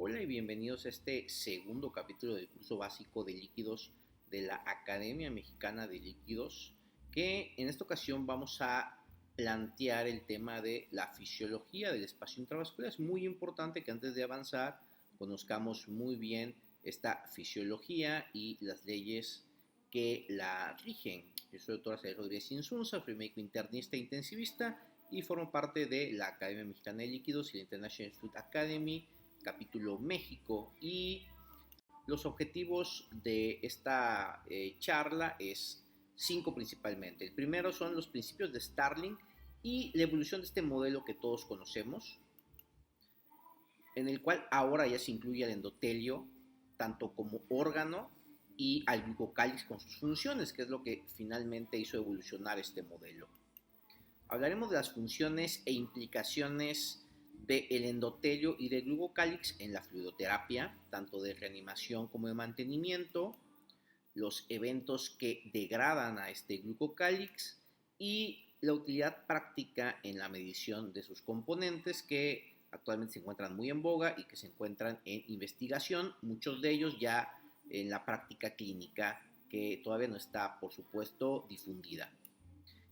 Hola y bienvenidos a este segundo capítulo del curso básico de líquidos de la Academia Mexicana de Líquidos, que en esta ocasión vamos a plantear el tema de la fisiología del espacio intravascular. Es muy importante que antes de avanzar conozcamos muy bien esta fisiología y las leyes que la rigen. Yo soy el doctor Azael Rodríguez Insunza, soy médico internista e intensivista y formo parte de la Academia Mexicana de Líquidos y la International Food Academy capítulo México, y los objetivos de esta charla es 5 principalmente. El primero son los principios de Starling y la evolución de este modelo que todos conocemos, en el cual ahora ya se incluye el endotelio tanto como órgano y al glucocálix con sus funciones, que es lo que finalmente hizo evolucionar este modelo. Hablaremos de las funciones e implicaciones del endotelio y del glucocálix en la fluidoterapia, tanto de reanimación como de mantenimiento, los eventos que degradan a este glucocálix y la utilidad práctica en la medición de sus componentes que actualmente se encuentran muy en boga y que se encuentran en investigación, muchos de ellos ya en la práctica clínica que todavía no está, por supuesto, difundida.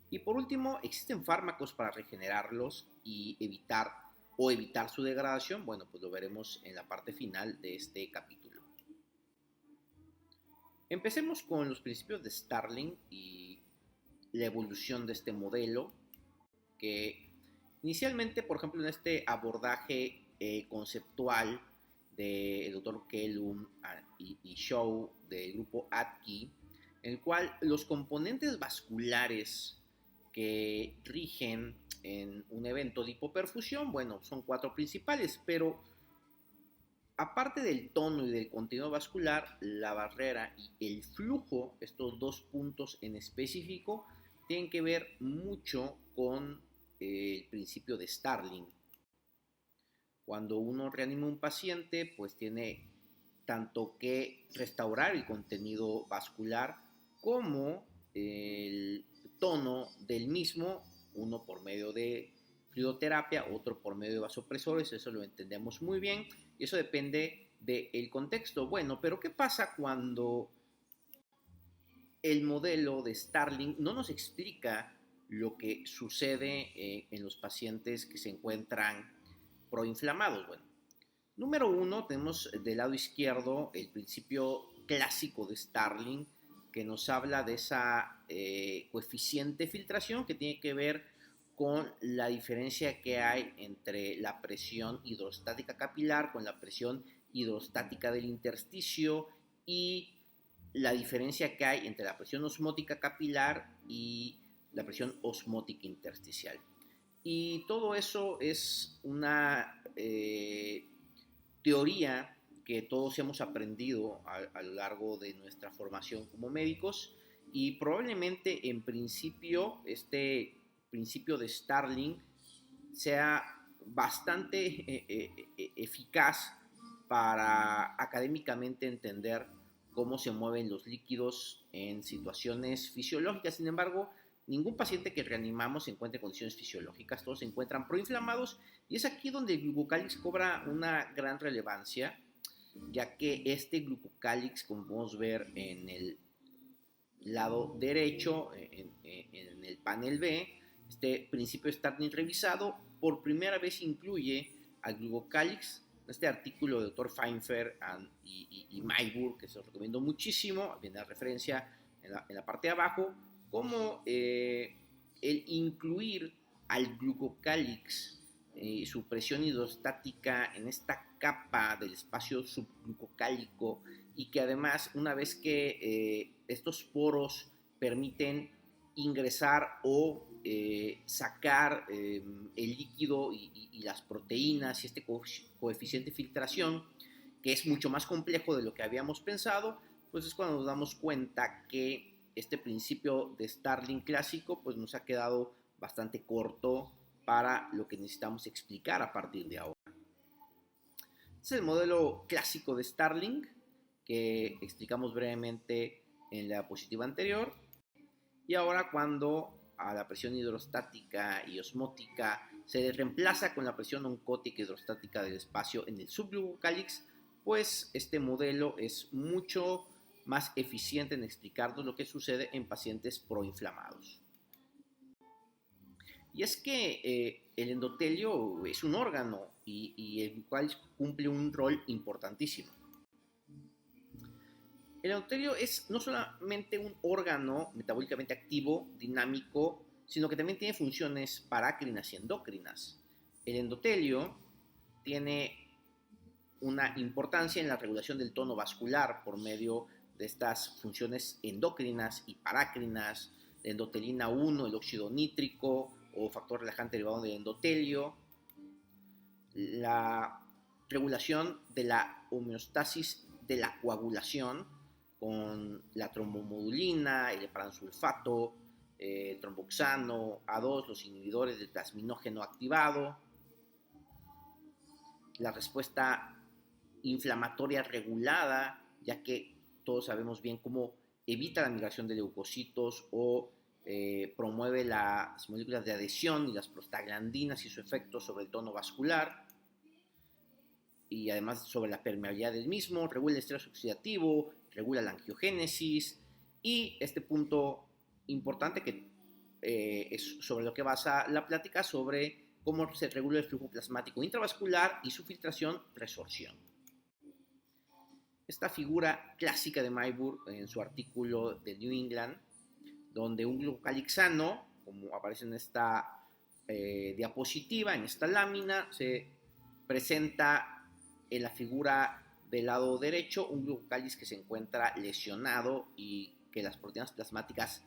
Y por último, ¿existen fármacos para regenerarlos y evitar su degradación? Bueno, pues lo veremos en la parte final de este capítulo. Empecemos con los principios de Starling y la evolución de este modelo, que inicialmente, por ejemplo, en este abordaje conceptual del doctor Kellum y Shaw del grupo ATKI, en el cual los componentes vasculares que rigen en un evento de hipoperfusión, bueno, son 4 principales, pero aparte del tono y del contenido vascular, la barrera y el flujo, estos 2 puntos en específico, tienen que ver mucho con el principio de Starling. Cuando uno reanima un paciente, pues tiene tanto que restaurar el contenido vascular como el tono del mismo, uno por medio de fluidoterapia, otro por medio de vasopresores, eso lo entendemos muy bien, y eso depende del contexto. Bueno, pero ¿qué pasa cuando el modelo de Starling no nos explica lo que sucede en los pacientes que se encuentran proinflamados? Bueno, número uno, tenemos del lado izquierdo el principio clásico de Starling, que nos habla de esa coeficiente de filtración que tiene que ver con la diferencia que hay entre la presión hidrostática capilar con la presión hidrostática del intersticio y la diferencia que hay entre la presión osmótica capilar y la presión osmótica intersticial. Y todo eso es una teoría que todos hemos aprendido a lo largo de nuestra formación como médicos, y probablemente en principio este principio de Starling sea bastante eficaz para académicamente entender cómo se mueven los líquidos en situaciones fisiológicas. Sin embargo, ningún paciente que reanimamos se encuentra en condiciones fisiológicas, todos se encuentran proinflamados, y es aquí donde el glucocálix cobra una gran relevancia, ya que este glucocálix, como podemos ver en el lado derecho, en el panel B, este principio de Starling revisado por primera vez incluye al glucocálix. Este artículo de doctor Feinfer y Mayburg, que se los recomiendo muchísimo, viene la referencia en la parte de abajo, como el incluir al glucocálix su presión hidrostática en esta capa del espacio subglucocálico, y que además, una vez que estos poros permiten ingresar o sacar el líquido y las proteínas y este coeficiente de filtración, que es mucho más complejo de lo que habíamos pensado, pues es cuando nos damos cuenta que este principio de Starling clásico pues nos ha quedado bastante corto para lo que necesitamos explicar a partir de ahora. Este es el modelo clásico de Starling que explicamos brevemente en la diapositiva anterior. Y ahora, cuando a la presión hidrostática y osmótica se reemplaza con la presión oncótica hidrostática del espacio en el subglucocálix, pues este modelo es mucho más eficiente en explicarnos lo que sucede en pacientes proinflamados. Y es que el endotelio es un órgano y el cual cumple un rol importantísimo. El endotelio es no solamente un órgano metabólicamente activo, dinámico, sino que también tiene funciones parácrinas y endócrinas. El endotelio tiene una importancia en la regulación del tono vascular por medio de estas funciones endocrinas y parácrinas, de endotelina 1, el óxido nítrico o factor relajante derivado del endotelio, la regulación de la homeostasis de la coagulación con la trombomodulina, el heparansulfato, el tromboxano, A2, los inhibidores del plasminógeno activado, la respuesta inflamatoria regulada, ya que todos sabemos bien cómo evita la migración de leucocitos o promueve las moléculas de adhesión y las prostaglandinas y su efecto sobre el tono vascular y además sobre la permeabilidad del mismo, regula el estrés oxidativo, regula la angiogénesis y este punto importante que es sobre lo que basa la plática sobre cómo se regula el flujo plasmático intravascular y su filtración-resorción. Esta figura clásica de Mayburg en su artículo de New England, donde un glucocálix sano, como aparece en esta diapositiva, en esta lámina, se presenta en la figura del lado derecho un glucocálix que se encuentra lesionado y que las proteínas plasmáticas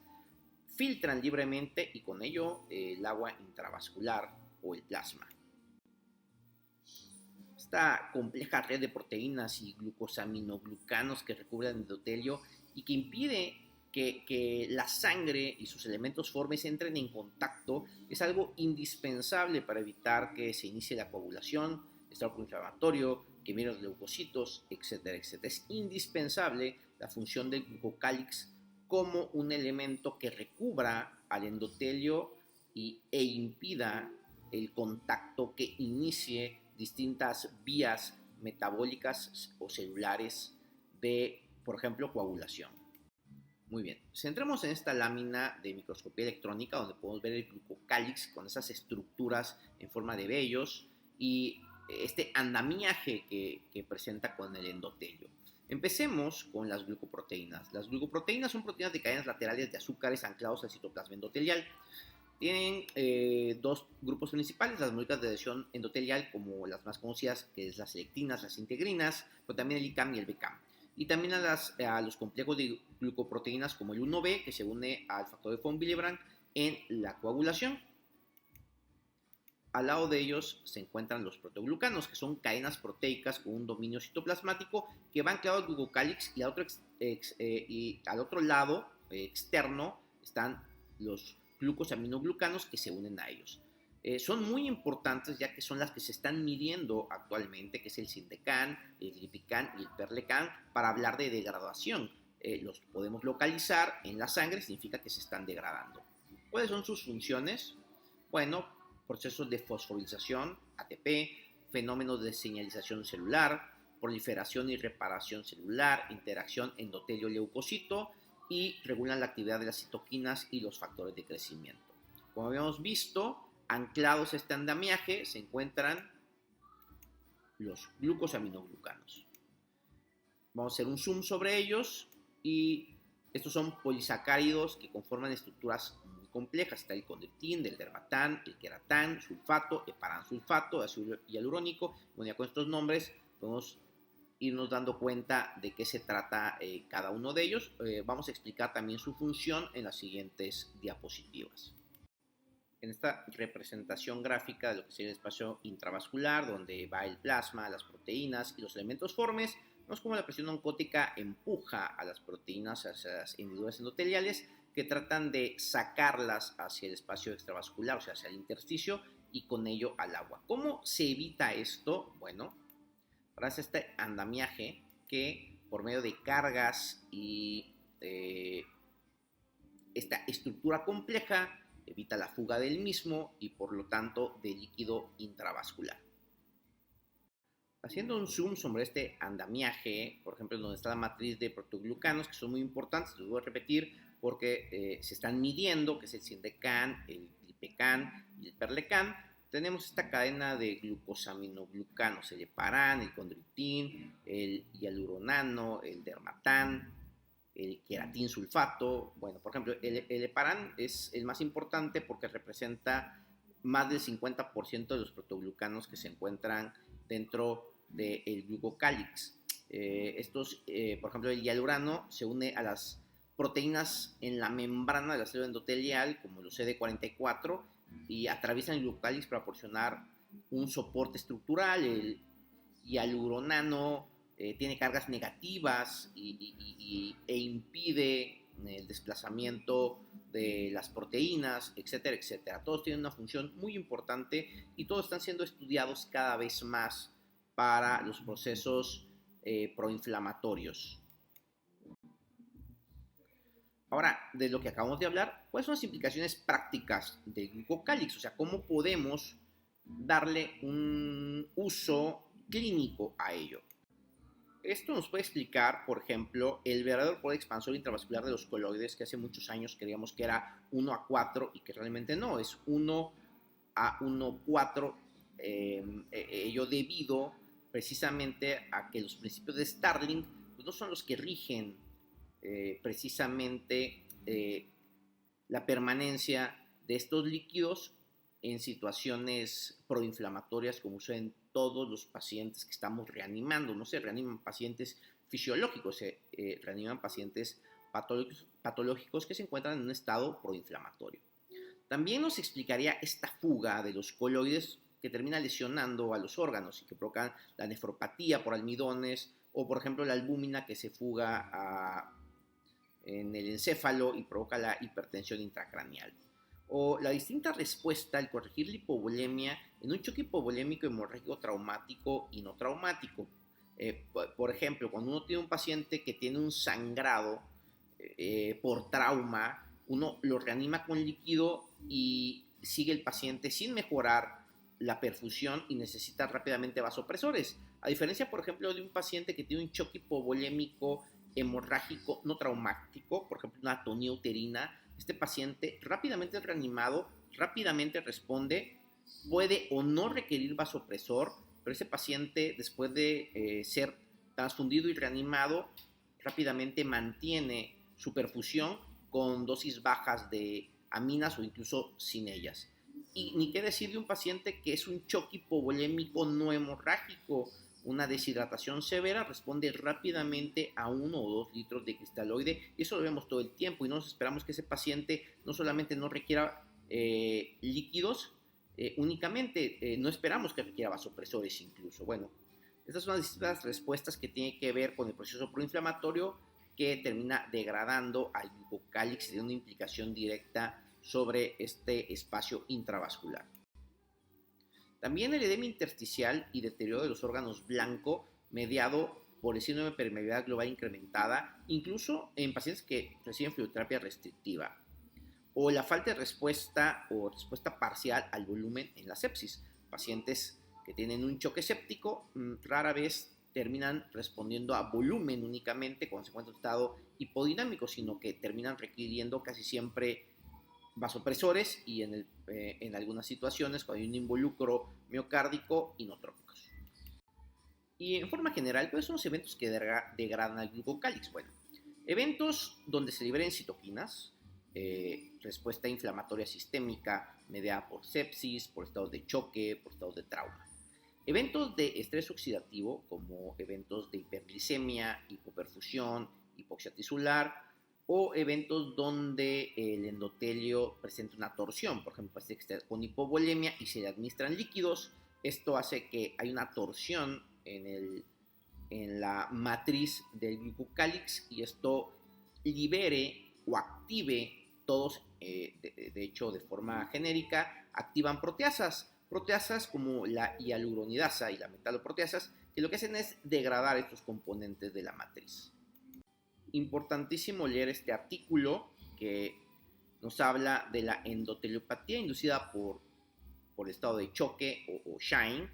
filtran libremente y con ello el agua intravascular o el plasma. Esta compleja red de proteínas y glucosaminoglucanos que recubren el endotelio y que impide que la sangre y sus elementos formes entren en contacto es algo indispensable para evitar que se inicie la coagulación, estado proinflamatorio, que miren los leucocitos, etcétera, etcétera. Es indispensable la función del glucocálix como un elemento que recubra al endotelio e impida el contacto que inicie distintas vías metabólicas o celulares de, por ejemplo, coagulación. Muy bien, centremos en esta lámina de microscopía electrónica donde podemos ver el glucocálix con esas estructuras en forma de vellos y este andamiaje que presenta con el endotelio. Empecemos con las glucoproteínas. Las glucoproteínas son proteínas de cadenas laterales de azúcares anclados al citoplasma endotelial. Tienen dos grupos principales, las moléculas de adhesión endotelial, como las más conocidas, que es las lectinas, las integrinas, pero también el ICAM y el BCAM. Y también a los complejos de glucoproteínas como el 1B, que se une al factor de von Willebrand en la coagulación. Al lado de ellos se encuentran los proteoglucanos, que son cadenas proteicas con un dominio citoplasmático que va anclado al glucocálix y al otro lado externo están los glucosaminoglucanos que se unen a ellos. Son muy importantes ya que son las que se están midiendo actualmente, que es el Sindecan, el Glipican y el Perlecan, para hablar de degradación. Los podemos localizar en la sangre, significa que se están degradando. ¿Cuáles son sus funciones? Bueno, procesos de fosforilación, ATP, fenómenos de señalización celular, proliferación y reparación celular, interacción endotelio-leucocito y regulan la actividad de las citoquinas y los factores de crecimiento. Como habíamos visto, anclados a este andamiaje se encuentran los glucosaminoglucanos. Vamos a hacer un zoom sobre ellos y estos son polisacáridos que conforman estructuras muy complejas. Está el condroitín, el dermatán, el queratán, sulfato, heparansulfato, ácido hialurónico. Bueno, ya con estos nombres podemos irnos dando cuenta de qué se trata cada uno de ellos. Vamos a explicar también su función en las siguientes diapositivas. En esta representación gráfica de lo que sería el espacio intravascular, donde va el plasma, las proteínas y los elementos formes, vemos cómo la presión oncótica empuja a las proteínas hacia las hendiduras endoteliales que tratan de sacarlas hacia el espacio extravascular, o sea, hacia el intersticio y con ello al agua. ¿Cómo se evita esto? Bueno, gracias a este andamiaje que por medio de cargas y esta estructura compleja evita la fuga del mismo y por lo tanto de líquido intravascular. Haciendo un zoom sobre este andamiaje, por ejemplo, donde está la matriz de protoglucanos, que son muy importantes, los voy a repetir porque se están midiendo, que es el Sindecan, el Glipecan y el Perlecan. Tenemos esta cadena de glucosaminoglucanos, el heparan, el condroitin, el hialuronano, el dermatan, el queratin sulfato. Bueno, por ejemplo, el heparan es el más importante porque representa más del 50% de los protoglucanos que se encuentran dentro del glucocálix. Por ejemplo, el hialurano se une a las proteínas en la membrana de la célula endotelial, como los CD44, y atraviesan el glucocálix para proporcionar un soporte estructural. El hialuronano tiene cargas negativas e impide el desplazamiento de las proteínas, etcétera, etcétera. Todos tienen una función muy importante y todos están siendo estudiados cada vez más para los procesos proinflamatorios. Ahora, de lo que acabamos de hablar, ¿cuáles son las implicaciones prácticas del glucocálix? O sea, ¿cómo podemos darle un uso clínico a ello? Esto nos puede explicar, por ejemplo, el verdadero poder expansor intravascular de los coloides, que hace muchos años creíamos que era 1:4 y que realmente no, es 1:1,4, ello debido precisamente a que los principios de Starling pues, no son los que rigen precisamente la permanencia de estos líquidos en situaciones proinflamatorias como suceden todos los pacientes que estamos reanimando. No se reaniman pacientes fisiológicos, se reaniman pacientes patológicos que se encuentran en un estado proinflamatorio. También nos explicaría esta fuga de los coloides que termina lesionando a los órganos y que provocan la nefropatía por almidones o, por ejemplo, la albúmina que se fuga en el encéfalo y provoca la hipertensión intracraneal. O la distinta respuesta al corregir la hipovolemia en un choque hipovolémico hemorrágico traumático y no traumático. Por ejemplo, cuando uno tiene un paciente que tiene un sangrado por trauma, uno lo reanima con líquido y sigue el paciente sin mejorar la perfusión y necesita rápidamente vasopresores. A diferencia, por ejemplo, de un paciente que tiene un choque hipovolémico hemorrágico no traumático, por ejemplo, una atonía uterina, este paciente rápidamente reanimado, rápidamente responde, puede o no requerir vasopresor, pero ese paciente después de ser transfundido y reanimado, rápidamente mantiene su perfusión con dosis bajas de aminas o incluso sin ellas. Y ni qué decir de un paciente que es un choque hipovolémico no hemorrágico, una deshidratación severa, responde rápidamente a 1 o 2 litros de cristaloide y eso lo vemos todo el tiempo y no nos esperamos que ese paciente no solamente no requiera líquidos únicamente, no esperamos que requiera vasopresores incluso. Bueno, estas son las distintas respuestas que tienen que ver con el proceso proinflamatorio que termina degradando al glucocálix y tiene una implicación directa sobre este espacio intravascular. También el edema intersticial y deterioro de los órganos blanco mediado por el síndrome de permeabilidad global incrementada, incluso en pacientes que reciben fluidoterapia restrictiva, o la falta de respuesta o respuesta parcial al volumen en la sepsis. Pacientes que tienen un choque séptico rara vez terminan respondiendo a volumen únicamente cuando se encuentra en estado hipodinámico, sino que terminan requiriendo casi siempre vasopresores y en algunas situaciones cuando hay un involucro miocárdico inotrópicos. Y en forma general, ¿cuáles son los eventos que degradan al glucocálix? Bueno, eventos donde se liberen citoquinas, respuesta inflamatoria sistémica mediada por sepsis, por estados de choque, por estados de trauma. Eventos de estrés oxidativo como eventos de hiperglicemia, hipoperfusión, hipoxia tisular, o eventos donde el endotelio presenta una torsión, por ejemplo, paciente que está con hipovolemia y se le administran líquidos, esto hace que hay una torsión en la matriz del glucocálix y esto libere o active todos, de hecho de forma genérica, activan proteasas como la hialuronidasa y la metaloproteasas, que lo que hacen es degradar estos componentes de la matriz. Importantísimo leer este artículo que nos habla de la endoteliopatía inducida por estado de choque o SHINE,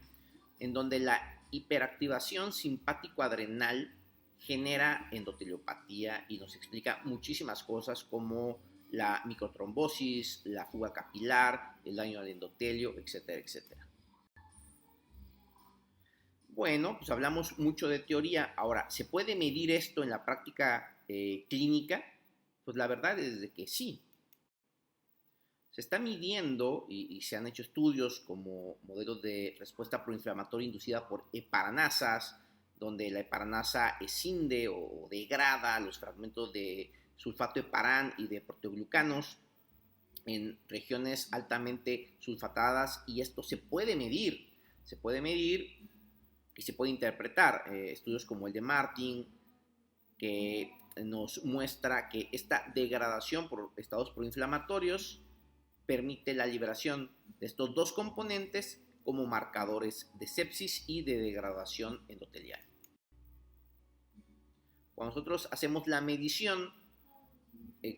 en donde la hiperactivación simpático-adrenal genera endoteliopatía y nos explica muchísimas cosas como la microtrombosis, la fuga capilar, el daño al endotelio, etcétera, etcétera. Bueno, pues hablamos mucho de teoría. Ahora, ¿se puede medir esto en la práctica clínica? Pues la verdad es de que sí. Se está midiendo y se han hecho estudios como modelos de respuesta proinflamatoria inducida por heparanasas, donde la heparanasa escinde o degrada los fragmentos de sulfato heparán y de proteoglucanos en regiones altamente sulfatadas, y esto se puede medir y se puede interpretar. Estudios como el de Martin, que nos muestra que esta degradación por estados proinflamatorios permite la liberación de estos dos componentes como marcadores de sepsis y de degradación endotelial. Cuando nosotros hacemos la medición,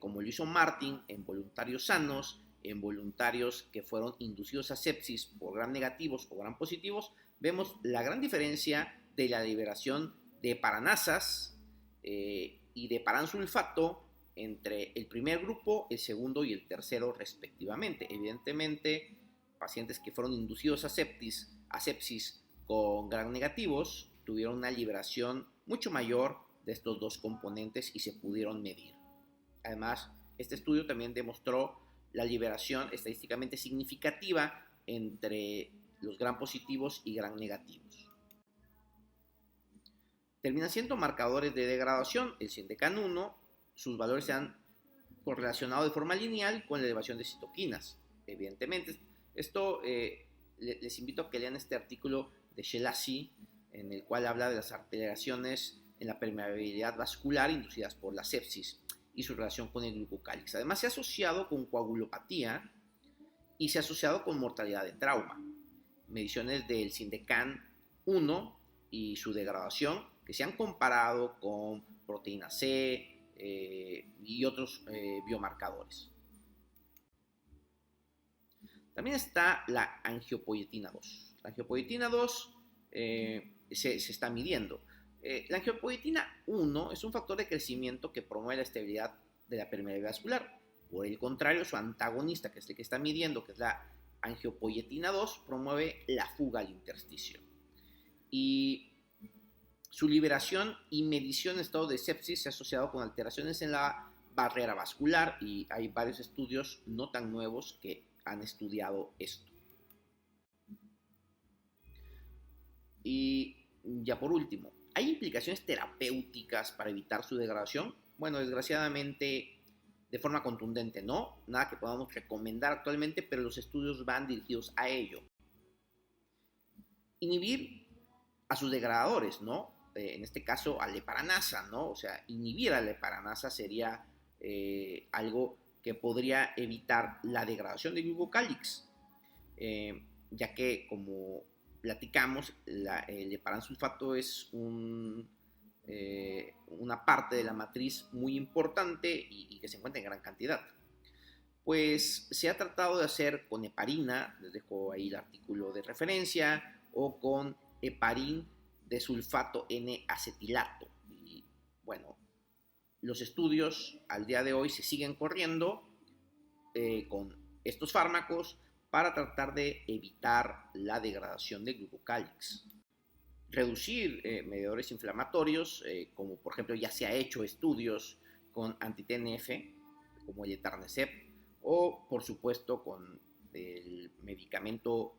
como lo hizo Martin, en voluntarios sanos, en voluntarios que fueron inducidos a sepsis por gram negativos o gram positivos, vemos la gran diferencia de la liberación de heparanasas y de paransulfato entre el primer grupo, el segundo y el tercero respectivamente. Evidentemente, pacientes que fueron inducidos a sepsis con gram negativos tuvieron una liberación mucho mayor de estos dos componentes y se pudieron medir. Además, este estudio también demostró la liberación estadísticamente significativa entre los gram positivos y gram negativos. Terminan siendo marcadores de degradación. El Sindecan-1, sus valores se han correlacionado de forma lineal con la elevación de citoquinas. Evidentemente, esto les invito a que lean este artículo de Shelassi, en el cual habla de las alteraciones en la permeabilidad vascular inducidas por la sepsis y su relación con el glucocálix. Además, se ha asociado con coagulopatía y se ha asociado con mortalidad de trauma. Mediciones del Sindecan-1 y su degradación que se han comparado con proteína C y otros biomarcadores. También está la angiopoietina 2. La angiopoietina 2 se está midiendo. La angiopoietina 1 es un factor de crecimiento que promueve la estabilidad de la permeabilidad vascular. Por el contrario, su antagonista, que es el que está midiendo, que es la angiopoietina 2, promueve la fuga al intersticio. Y su liberación y medición en estado de sepsis se ha asociado con alteraciones en la barrera vascular, y hay varios estudios no tan nuevos que han estudiado esto. Y ya por último, ¿hay implicaciones terapéuticas para evitar su degradación? Bueno, desgraciadamente, de forma contundente no, nada que podamos recomendar actualmente, pero los estudios van dirigidos a ello. Inhibir a sus degradadores, ¿no? En este caso a la heparanasa, ¿no? O sea, inhibir a la heparanasa sería algo que podría evitar la degradación del glucocálix, ya que, como platicamos, el heparansulfato es una parte de la matriz muy importante y que se encuentra en gran cantidad. Pues se ha tratado de hacer con heparina, les dejo ahí el artículo de referencia, o con heparin de sulfato N-acetilato. Y bueno, los estudios al día de hoy se siguen corriendo con estos fármacos para tratar de evitar la degradación del glucocálix. Reducir mediadores inflamatorios, como por ejemplo ya se ha hecho estudios con anti-TNF, como el etanercept, o por supuesto con el medicamento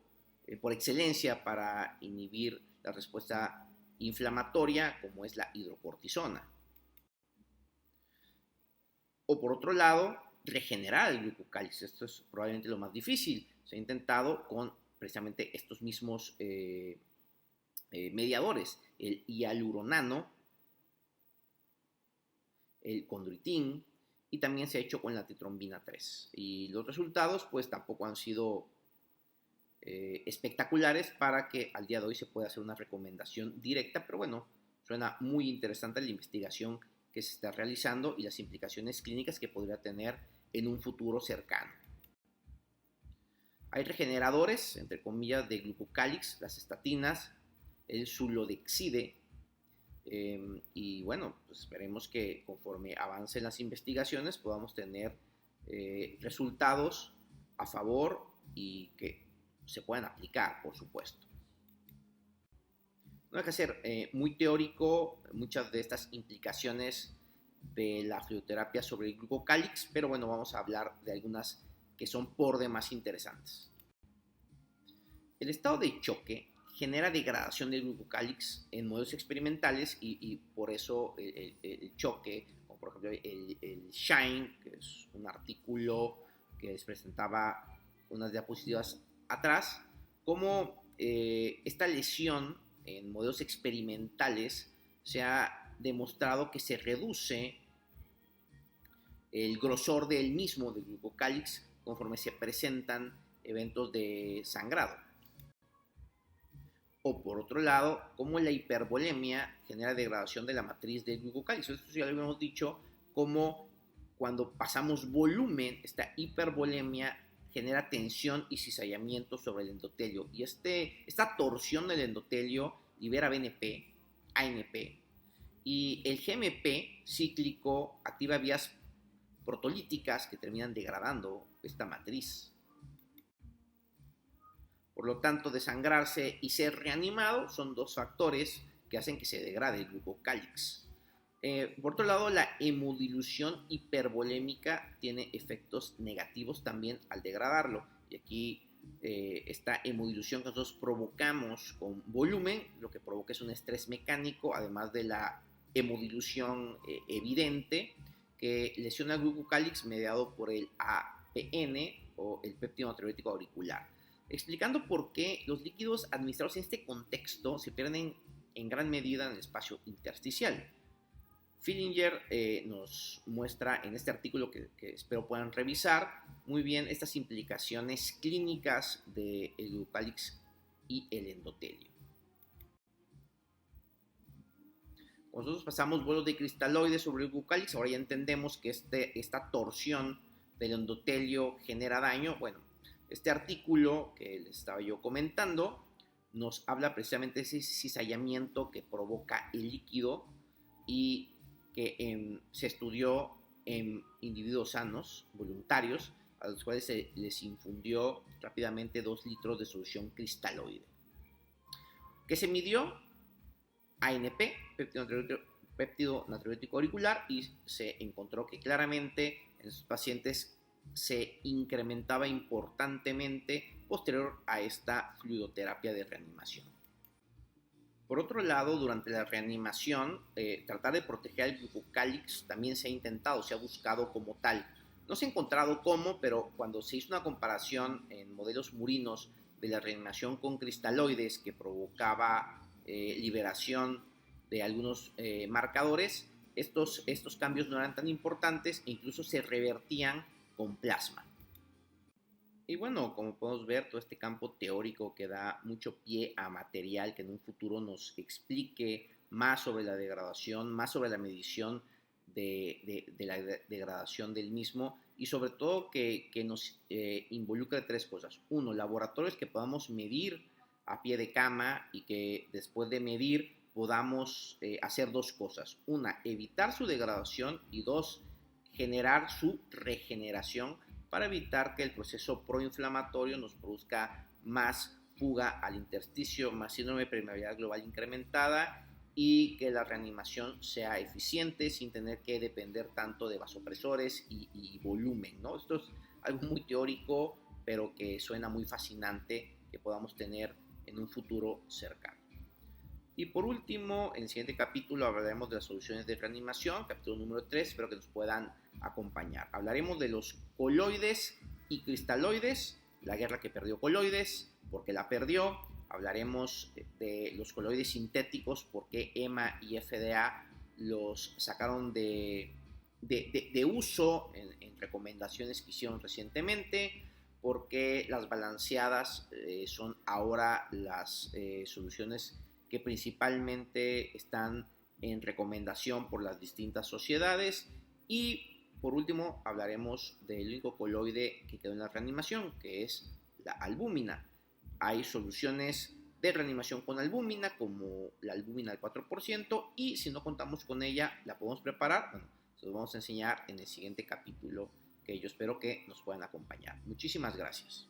por excelencia para inhibir la respuesta inflamatoria, como es la hidrocortisona. O por otro lado, regenerar el glucocálix. Esto es probablemente lo más difícil. Se ha intentado con precisamente estos mismos mediadores, el hialuronano, el condroitin, y también se ha hecho con la titrombina 3. Y los resultados pues tampoco han sido espectaculares para que al día de hoy se pueda hacer una recomendación directa, pero bueno, suena muy interesante la investigación que se está realizando y las implicaciones clínicas que podría tener en un futuro cercano. Hay regeneradores, entre comillas, de glucocálix, las estatinas, el sulodexide, y bueno, pues esperemos que conforme avancen las investigaciones podamos tener resultados a favor y que se puedan aplicar, por supuesto. No hay que ser muy teórico muchas de estas implicaciones de la fluidoterapia sobre el glucocálix, pero bueno, vamos a hablar de algunas que son por demás interesantes. El estado de choque genera degradación del glucocálix en modelos experimentales y por eso el choque, como por ejemplo el SHINE, que es un artículo que les presentaba unas diapositivas atrás, como esta lesión en modelos experimentales se ha demostrado que se reduce el grosor del mismo, del glucocálix, conforme se presentan eventos de sangrado. O por otro lado, como la hipervolemia genera degradación de la matriz del glucocálix. Esto ya lo habíamos dicho, como cuando pasamos volumen, esta hipervolemia genera tensión y cizallamiento sobre el endotelio. Y esta torsión del endotelio libera BNP, ANP, y el GMP cíclico activa vías protolíticas que terminan degradando esta matriz. Por lo tanto, desangrarse y ser reanimado son dos factores que hacen que se degrade el glucocálix. Por otro lado, la hemodilución hipervolémica tiene efectos negativos también al degradarlo. Y aquí esta hemodilución que nosotros provocamos con volumen, lo que provoca es un estrés mecánico, además de la hemodilución evidente que lesiona el glucocálix mediado por el APN o el péptido natriurético auricular, explicando por qué los líquidos administrados en este contexto se pierden en gran medida en el espacio intersticial. Fillinger nos muestra en este artículo que espero puedan revisar muy bien estas implicaciones clínicas del glucocálix y el endotelio. Cuando nosotros pasamos vuelos de cristaloides sobre el glucocálix, ahora ya entendemos que esta torsión del endotelio genera daño. Bueno, este artículo que les estaba yo comentando nos habla precisamente de ese cizallamiento que provoca el líquido y que se estudió en individuos sanos, voluntarios, a los cuales se les infundió rápidamente 2 litros de solución cristaloide. ¿Qué se midió? ANP, péptido natriurético auricular, y se encontró que claramente en esos pacientes se incrementaba importantemente posterior a esta fluidoterapia de reanimación. Por otro lado, durante la reanimación, tratar de proteger el glucocálix también se ha intentado, se ha buscado como tal. No se ha encontrado cómo, pero cuando se hizo una comparación en modelos murinos de la reanimación con cristaloides que provocaba liberación de algunos marcadores, estos cambios no eran tan importantes e incluso se revertían con plasma. Y bueno, como podemos ver, todo este campo teórico que da mucho pie a material que en un futuro nos explique más sobre la degradación, más sobre la medición de la degradación del mismo y sobre todo que nos involucre 3 cosas. 1, laboratorios que podamos medir a pie de cama y que después de medir podamos hacer 2 cosas. 1, evitar su degradación y 2, generar su regeneración para evitar que el proceso proinflamatorio nos produzca más fuga al intersticio, más síndrome de permeabilidad global incrementada y que la reanimación sea eficiente sin tener que depender tanto de vasopresores y volumen, ¿no? Esto es algo muy teórico, pero que suena muy fascinante que podamos tener en un futuro cercano. Y por último, en el siguiente capítulo hablaremos de las soluciones de reanimación, capítulo número 3, espero que nos puedan acompañar. Hablaremos de los coloides y cristaloides, la guerra que perdió coloides, por qué la perdió. Hablaremos de los coloides sintéticos, por qué EMA y FDA los sacaron de uso en recomendaciones que hicieron recientemente, por qué las balanceadas son ahora las soluciones que principalmente están en recomendación por las distintas sociedades y por último hablaremos del único coloide que quedó en la reanimación, que es la albúmina. Hay soluciones de reanimación con albúmina, como la albúmina al 4%, y si no contamos con ella, la podemos preparar. Bueno, se los vamos a enseñar en el siguiente capítulo, que yo espero que nos puedan acompañar. Muchísimas gracias.